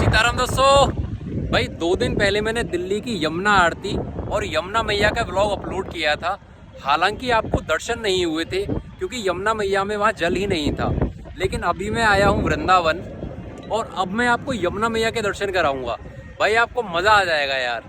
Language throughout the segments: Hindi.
सीताराम दोस्तों। भाई 2 दिन पहले मैंने दिल्ली की यमुना आरती और यमुना मैया का व्लॉग अपलोड किया था। हालांकि आपको दर्शन नहीं हुए थे क्योंकि यमुना मैया में वहाँ जल ही नहीं था। लेकिन अभी मैं आया हूँ वृंदावन और अब मैं आपको यमुना मैया के दर्शन कराऊंगा। भाई आपको मज़ा आ जाएगा यार।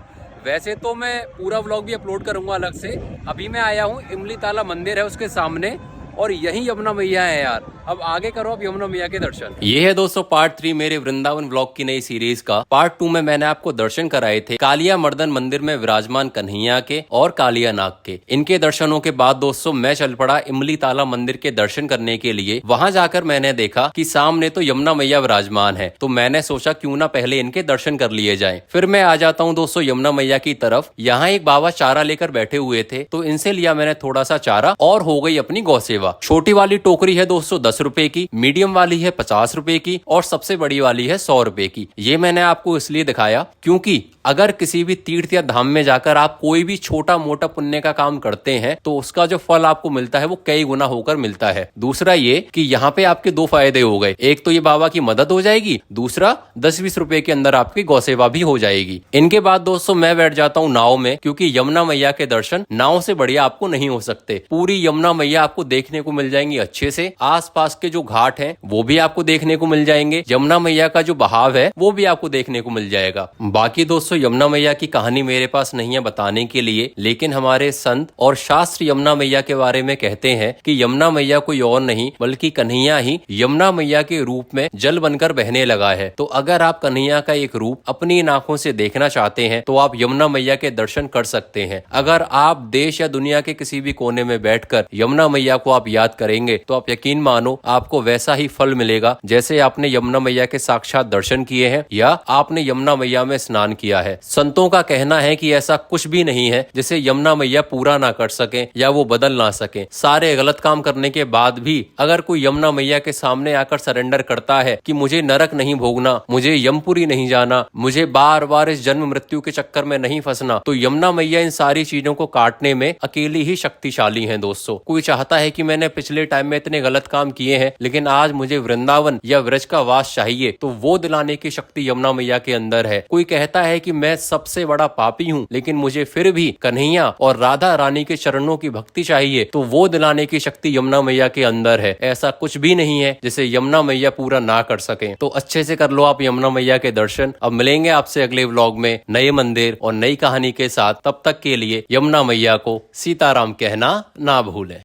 वैसे तो मैं पूरा व्लॉग भी अपलोड करूंगा अलग से। अभी मैं आया हूँ, इमली ताला मंदिर है उसके सामने और यही यमुना मैया है यार। अब आगे करो आप यमुना मैया के दर्शन। ये है दोस्तों पार्ट 3 मेरे वृंदावन व्लॉग की नई सीरीज का। पार्ट 2 में मैंने आपको दर्शन कराए थे कालिया मर्दन मंदिर में विराजमान कन्हैया के और कालिया नाग के। इनके दर्शनों के बाद दोस्तों मैं चल पड़ा इमली ताला मंदिर के दर्शन करने के लिए। वहां जाकर मैंने देखा कि सामने तो यमुना मैया विराजमान है, तो मैंने सोचा क्यों ना पहले इनके दर्शन कर लिए जाए। फिर मैं आ जाता हूँ दोस्तों यमुना मैया की तरफ। यहाँ एक बाबा चारा लेकर बैठे हुए थे, तो इनसे लिया मैंने थोड़ा सा चारा और हो गई अपनी गौ सेवा। छोटी वाली टोकरी है दोस्तों 10 रुपए की, मीडियम वाली है 50 रुपए की और सबसे बड़ी वाली है 100 रुपए की। ये मैंने आपको इसलिए दिखाया क्योंकि अगर किसी भी तीर्थ या धाम में जाकर आप कोई भी छोटा मोटा पुण्य का काम करते हैं तो उसका जो फल आपको मिलता है वो कई गुना होकर मिलता है। दूसरा ये कि यहाँ पे आपके 2 फायदे हो गए। एक तो ये बाबा की मदद हो जाएगी, दूसरा 10-20 रुपए के अंदर आपकी गौ सेवा भी हो जाएगी। इनके बाद दोस्तों मैं बैठ जाता हूँ नाव में, क्योंकि यमुना मैया के दर्शन नाव से बढ़िया आपको नहीं हो सकते। पूरी यमुना मैया आपको देखने को मिल जाएंगी अच्छे से। आसपास के जो घाट हैं वो भी आपको देखने को मिल जाएंगे। यमुना मैया का जो बहाव है वो भी आपको देखने को मिल जाएगा। बाकी दोस्तों यमुना मैया की कहानी मेरे पास नहीं है बताने के लिए, लेकिन हमारे संत और शास्त्र यमुना मैया के बारे में कहते हैं कि यमुना मैया कोई और नहीं बल्कि कन्हैया ही यमुना मैया के रूप में जल बनकर बहने लगा है। तो अगर आप कन्हैया का एक रूप अपनी आंखों से देखना चाहते हैं तो आप यमुना मैया के दर्शन कर सकते हैं। अगर आप देश या दुनिया के किसी भी कोने में बैठकर यमुना मैया को आप याद करेंगे तो आप यकीन मानो आपको वैसा ही फल मिलेगा जैसे आपने यमुना मैया के साक्षात दर्शन किए हैं या आपने यमुना मैया में स्नान किया है। संतों का कहना है कि ऐसा कुछ भी नहीं है जिसे यमुना मैया पूरा ना कर सके या वो बदल ना सके। सारे गलत काम करने के बाद भी अगर कोई यमुना मैया के सामने आकर सरेंडर करता है कि मुझे नरक नहीं भोगना, मुझे यमपुरी नहीं जाना, मुझे बार बार इस जन्म मृत्यु के चक्कर में नहीं फंसना, तो यमुना मैया इन सारी चीजों को काटने में अकेली ही शक्तिशाली है। दोस्तों कोई चाहता है कि मैंने पिछले टाइम में इतने गलत काम किए हैं लेकिन आज मुझे वृंदावन या व्रज का वास चाहिए, तो वो दिलाने की शक्ति यमुना मैया के अंदर है। कोई कहता है कि मैं सबसे बड़ा पापी हूँ लेकिन मुझे फिर भी कन्हैया और राधा रानी के चरणों की भक्ति चाहिए, तो वो दिलाने की शक्ति यमुना मैया के अंदर है। ऐसा कुछ भी नहीं है जिसे यमुना मैया पूरा ना कर सके। तो अच्छे से कर लो आप यमुना मैया के दर्शन। अब मिलेंगे आपसे अगले व्लॉग में नए मंदिर और नई कहानी के साथ। तब तक के लिए यमुना मैया को सीताराम कहना ना भूलें।